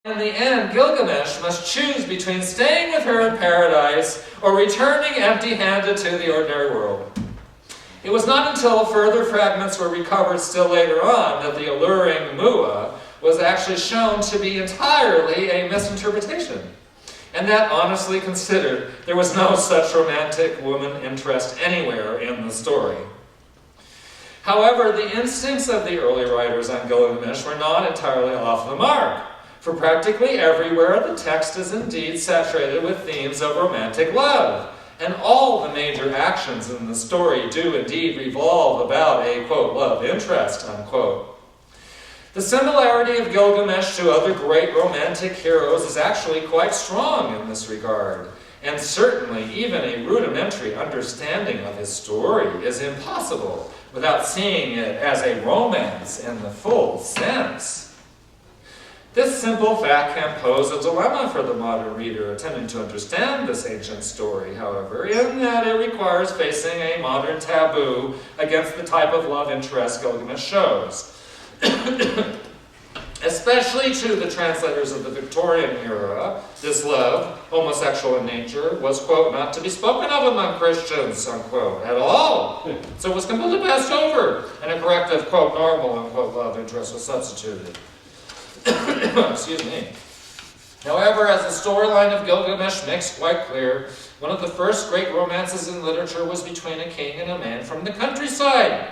In the end, Gilgamesh must choose between staying with her in paradise or returning empty-handed to the ordinary world. It was not until further fragments were recovered still later on that the alluring Mua was actually shown to be entirely a misinterpretation, and that, honestly considered, there was no such romantic woman interest anywhere in the story. However, the instincts of the early writers on Gilgamesh were not entirely off the mark, for practically everywhere the text is indeed saturated with themes of romantic love, and all the major actions in the story do indeed revolve about a, quote, love interest, unquote. The similarity of Gilgamesh to other great romantic heroes is actually quite strong in this regard, and certainly even a rudimentary understanding of his story is impossible without seeing it as a romance in the full sense. This simple fact can pose a dilemma for the modern reader attempting to understand this ancient story, however, in that it requires facing a modern taboo against the type of love interest Gilgamesh shows. Especially to the translators of the Victorian era, this love, homosexual in nature, was, quote, not to be spoken of among Christians, unquote, at all. So it was completely passed over, and a corrective, quote, normal, unquote, love interest was substituted. Excuse me. However, as the storyline of Gilgamesh makes quite clear, one of the first great romances in literature was between a king and a man from the countryside.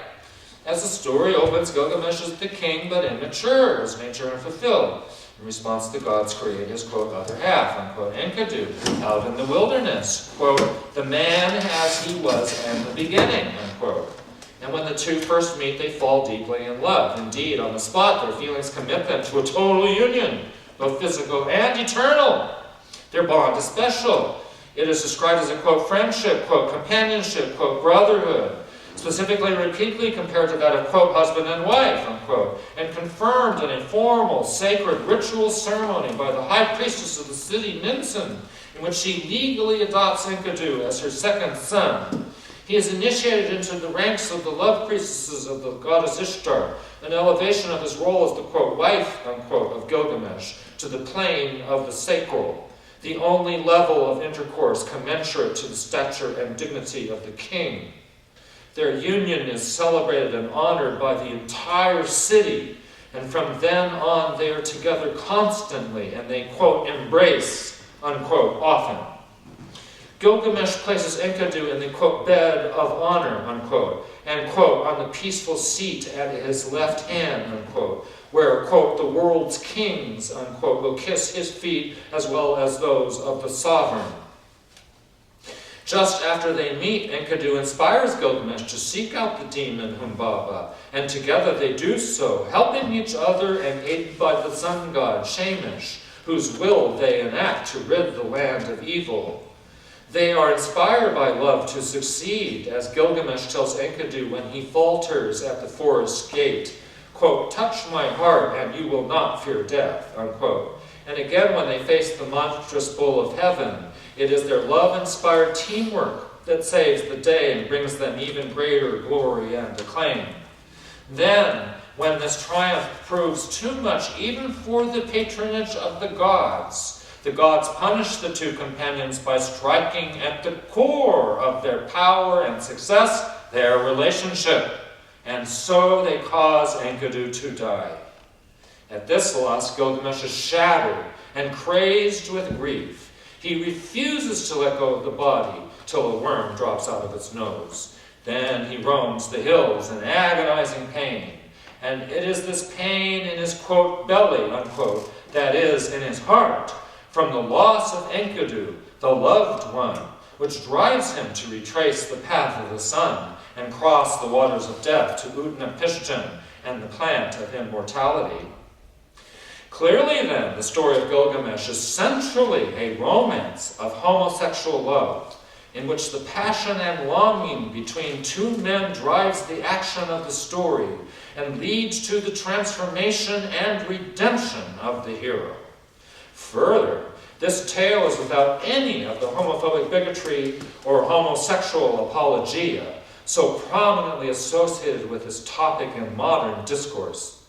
As the story opens, Gilgamesh is the king, but immature, his nature unfulfilled. In response, the gods create his, quote, other half, unquote, Enkidu, out in the wilderness. Quote, the man as he was in the beginning, unquote. And when the two first meet, they fall deeply in love. Indeed, on the spot, their feelings commit them to a total union, both physical and eternal. Their bond is special. It is described as a, quote, friendship, quote, companionship, quote, brotherhood, specifically repeatedly compared to that of, quote, husband and wife, unquote, and confirmed in a formal, sacred, ritual ceremony by the high priestess of the city, Ninsun, in which she legally adopts Enkidu as her second son. He is initiated into the ranks of the love priestesses of the goddess Ishtar, an elevation of his role as the, quote, wife, unquote, of Gilgamesh, to the plane of the sacral, the only level of intercourse commensurate to the stature and dignity of the king. Their union is celebrated and honored by the entire city, and from then on they are together constantly, and they, quote, embrace, unquote, often. Gilgamesh places Enkidu in the, quote, bed of honor, unquote, and, quote, on the peaceful seat at his left hand, unquote, where, quote, the world's kings, unquote, will kiss his feet as well as those of the sovereign. Just after they meet, Enkidu inspires Gilgamesh to seek out the demon Humbaba, and together they do so, helping each other and aided by the sun god Shamash, whose will they enact to rid the land of evil. They are inspired by love to succeed, as Gilgamesh tells Enkidu when he falters at the forest gate, quote, touch my heart and you will not fear death, unquote. And again when they face the monstrous bull of heaven, it is their love-inspired teamwork that saves the day and brings them even greater glory and acclaim. Then, when this triumph proves too much even for the patronage of the gods punish the two companions by striking at the core of their power and success, their relationship. And so they cause Enkidu to die. At this loss, Gilgamesh is shattered and crazed with grief. He refuses to let go of the body till a worm drops out of its nose. Then he roams the hills in agonizing pain. And it is this pain in his, quote, belly, unquote, that is, in his heart, from the loss of Enkidu, the loved one, which drives him to retrace the path of the sun and cross the waters of death to Utnapishtim and the plant of immortality. Clearly, then, the story of Gilgamesh is centrally a romance of homosexual love, in which the passion and longing between two men drives the action of the story and leads to the transformation and redemption of the hero. Further, this tale is without any of the homophobic bigotry or homosexual apologia so prominently associated with this topic in modern discourse.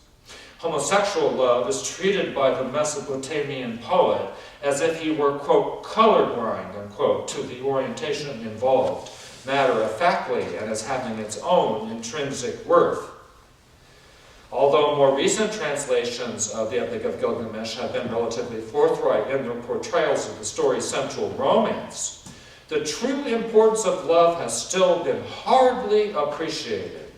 Homosexual love is treated by the Mesopotamian poet as if he were, quote, colorblind, unquote, to the orientation involved, matter-of-factly, and as having its own intrinsic worth. Although more recent translations of the Epic of Gilgamesh have been relatively forthright in their portrayals of the story's central romance, the true importance of love has still been hardly appreciated.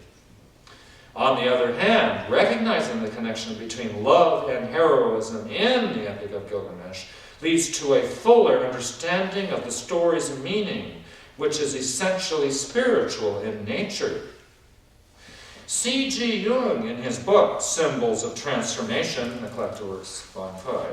On the other hand, recognizing the connection between love and heroism in the Epic of Gilgamesh leads to a fuller understanding of the story's meaning, which is essentially spiritual in nature. C.G. Jung, in his book, Symbols of Transformation, Neglected Works, Volume 5,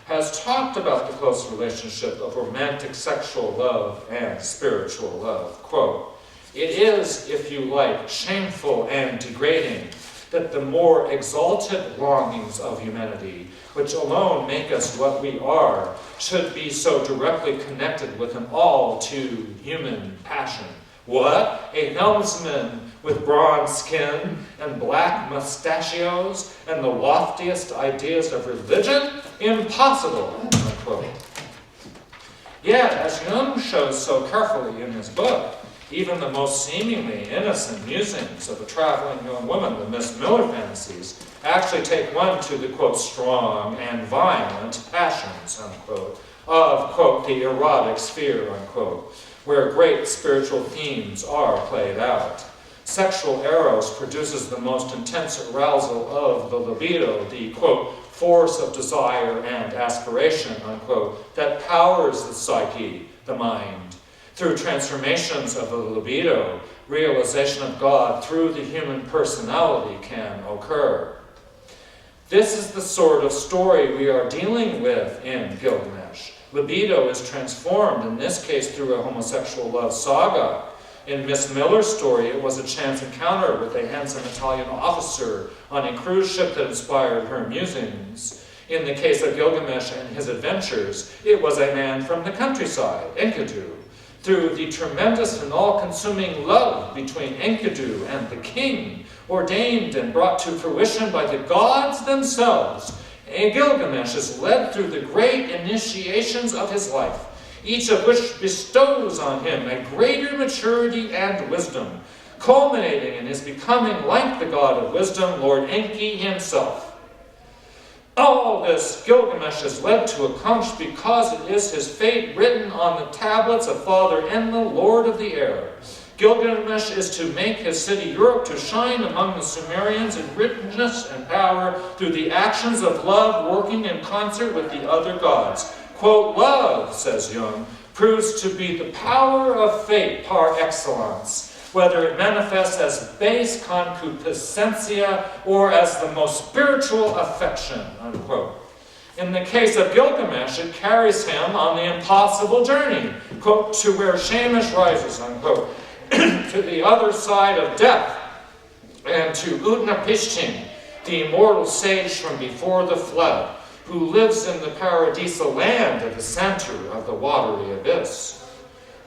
has talked about the close relationship of romantic sexual love and spiritual love. Quote, "It is, if you like, shameful and degrading that the more exalted longings of humanity, which alone make us what we are, should be so directly connected with an all-too-human passion. What? A helmsman with bronze skin and black mustachios and the loftiest ideas of religion? Impossible," unquote. Yet, as Jung shows so carefully in his book, even the most seemingly innocent musings of a traveling young woman, the Miss Miller fantasies, actually take one to the, quote, strong and violent passions, unquote, of, quote, the erotic sphere, unquote, where great spiritual themes are played out. Sexual eros produces the most intense arousal of the libido, the, quote, force of desire and aspiration, unquote, that powers the psyche, the mind. Through transformations of the libido, realization of God through the human personality can occur. This is the sort of story we are dealing with in Gilgamesh. Libido is transformed, in this case through a homosexual love saga. In Miss Miller's story, it was a chance encounter with a handsome Italian officer on a cruise ship that inspired her musings. In the case of Gilgamesh and his adventures, it was a man from the countryside, Enkidu. Through the tremendous and all-consuming love between Enkidu and the king, ordained and brought to fruition by the gods themselves, Gilgamesh is led through the great initiations of his life, each of which bestows on him a greater maturity and wisdom, culminating in his becoming like the god of wisdom, Lord Enki himself. All this Gilgamesh is led to accomplish because it is his fate written on the tablets of Father Enlil, Lord of the Air. Gilgamesh is to make his city Europe to shine among the Sumerians in richness and power through the actions of love working in concert with the other gods. Quote, "Love," says Jung, "proves to be the power of fate par excellence, whether it manifests as base concupiscencia or as the most spiritual affection," unquote. In the case of Gilgamesh, it carries him on the impossible journey, quote, "to where Shamash rises," unquote, to the other side of death, and to Utnapishtim, the immortal sage from before the flood, who lives in the paradisal land at the center of the watery abyss.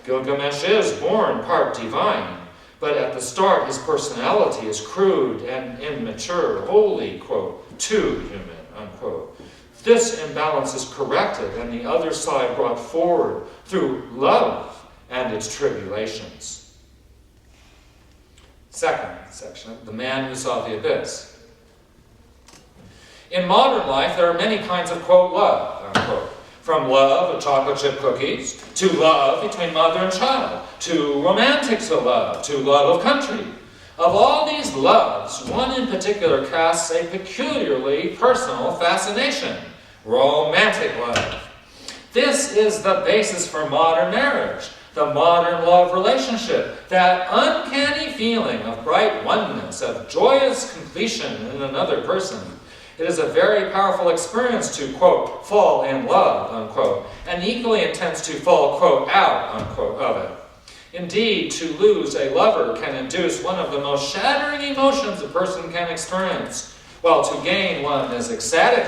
Gilgamesh is born part divine, but at the start his personality is crude and immature, wholly, quote, too human, unquote. This imbalance is corrected and the other side brought forward through love and its tribulations. Second section, the man who saw the abyss. In modern life, there are many kinds of, quote, love, unquote. From love of chocolate chip cookies, to love between mother and child, to romantic love, to love of country. Of all these loves, one in particular casts a peculiarly personal fascination: romantic love. This is the basis for modern marriage, the modern love relationship, that uncanny feeling of bright oneness, of joyous completion in another person. It is a very powerful experience to, quote, fall in love, unquote, and equally intense to fall, quote, out, unquote, of it. Indeed, to lose a lover can induce one of the most shattering emotions a person can experience, while to gain one is ecstatic.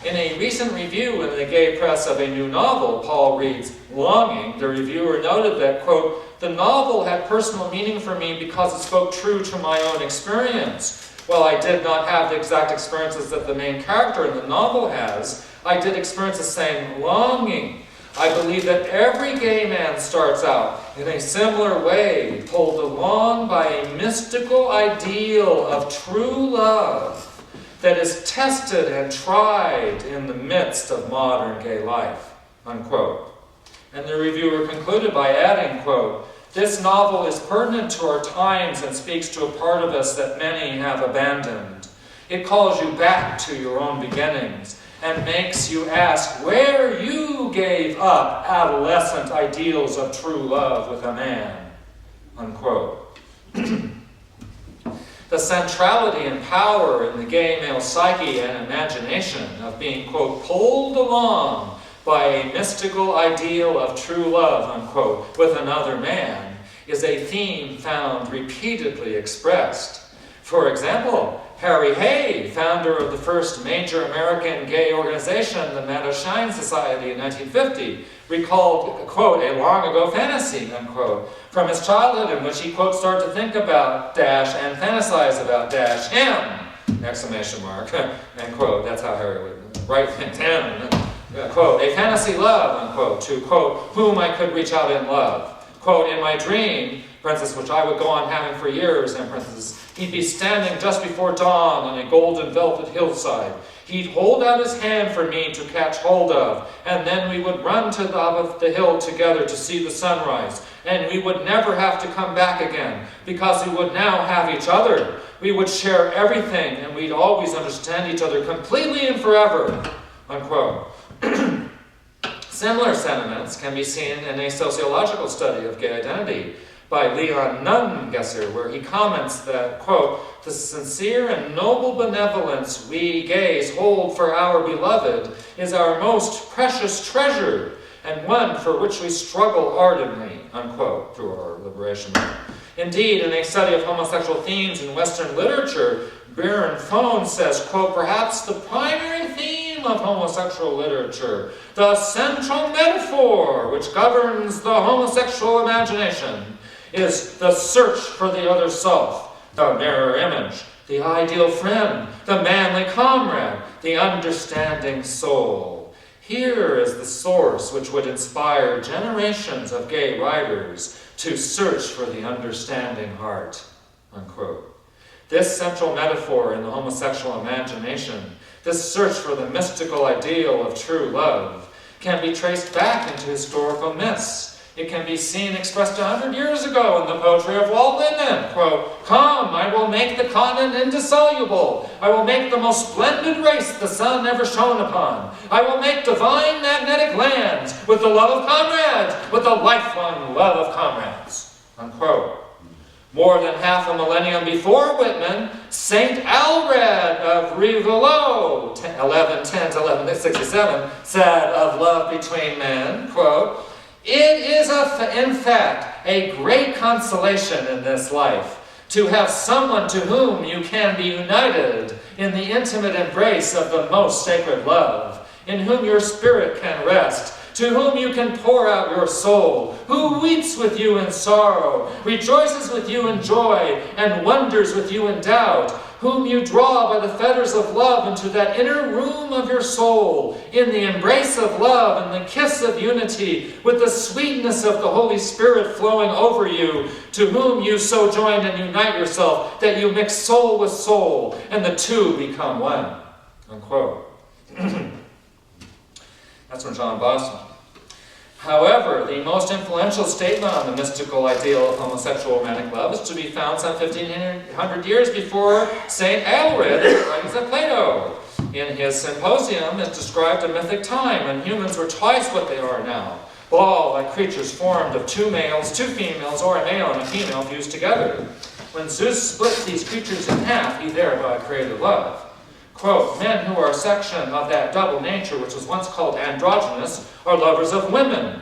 In a recent review in the gay press of a new novel, Paul Reed's Longing, the reviewer noted that, quote, "the novel had personal meaning for me because it spoke true to my own experience. While I did not have the exact experiences that the main character in the novel has, I did experience the same longing. I believe that every gay man starts out in a similar way, pulled along by a mystical ideal of true love that is tested and tried in the midst of modern gay life, unquote. And the reviewer concluded by adding, quote, "This novel is pertinent to our times and speaks to a part of us that many have abandoned. It calls you back to your own beginnings and makes you ask where you gave up adolescent ideals of true love with a man," unquote. The centrality and power in the gay male psyche and imagination of being, quote, pulled along by a mystical ideal of true love, unquote, with another man, is a theme found repeatedly expressed. For example, Harry Hay, founder of the first major American gay organization, the Mattachine Society in 1950, recalled, quote, a long ago fantasy, unquote, from his childhood in which he, quote, started to think about dash and fantasize about dash him, exclamation mark, end quote. That's how Harry would write him, quote, a fantasy love, unquote, to, quote, whom I could reach out in love. Quote, in my dream, parenthesis, which I would go on having for years, end parenthesis, he'd be standing just before dawn on a golden velvet hillside. He'd hold out his hand for me to catch hold of, and then we would run to the top of the hill together to see the sunrise. And we would never have to come back again, because we would now have each other. We would share everything, and we'd always understand each other completely and forever, unquote. Similar sentiments can be seen in a sociological study of gay identity by Leon Nungesser, where he comments that, quote, the sincere and noble benevolence we gays hold for our beloved is our most precious treasure, and one for which we struggle ardently, unquote, through our liberation. Indeed, in a study of homosexual themes in Western literature, Baron Fone says, quote, perhaps the primary theme of homosexual literature, the central metaphor which governs the homosexual imagination, is the search for the other self, the mirror image, the ideal friend, the manly comrade, the understanding soul. Here is the source which would inspire generations of gay writers to search for the understanding heart, unquote. This central metaphor in the homosexual imagination, this search for the mystical ideal of true love, can be traced back into historical myths. It can be seen expressed 100 years ago in the poetry of Walt Whitman, quote, come, I will make the continent indissoluble. I will make the most splendid race the sun ever shone upon. I will make divine magnetic lands with the love of comrades, with the lifelong love of comrades, unquote. More than half a millennium before Whitman, Saint Alred of Rivolo, 1110 to 1167, said of love between men, quote, it is, in fact, a great consolation in this life to have someone to whom you can be united in the intimate embrace of the most sacred love, in whom your spirit can rest, to whom you can pour out your soul, who weeps with you in sorrow, rejoices with you in joy, and wonders with you in doubt, whom you draw by the fetters of love into that inner room of your soul, in the embrace of love and the kiss of unity, with the sweetness of the Holy Spirit flowing over you, to whom you so join and unite yourself that you mix soul with soul, and the two become one, unquote. That's from John Bosman. However, the most influential statement on the mystical ideal of homosexual romantic love is to be found some 1,500 years before St. Aelred in the writings of Plato. In his Symposium, it described a mythic time when humans were twice what they are now, all like creatures formed of two males, two females, or a male and a female fused together. When Zeus split these creatures in half, he thereby created love. Quote, men who are a section of that double nature which was once called androgynous are lovers of women,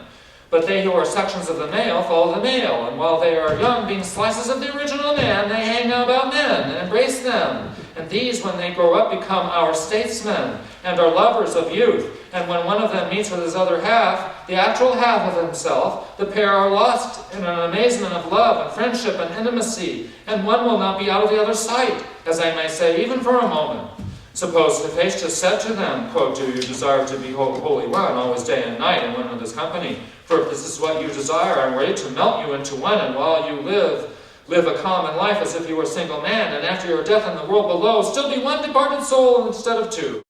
but they who are sections of the male follow the male, and while they are young, being slices of the original man, they hang about men and embrace them, And these, when they grow up, become our statesmen and our lovers of youth. And when one of them meets with his other half, the actual half of himself, the pair are lost in an amazement of love and friendship and intimacy, and one will not be out of the other's sight, as I may say, even for a moment. Suppose Hephaestus said to them, quote, "Do you desire to be wholly one, always day and night, and one with his company? For if this is what you desire, I am ready to melt you into one, and while you live a common life as if you were a single man, and after your death in the world below, still be one departed soul instead of two."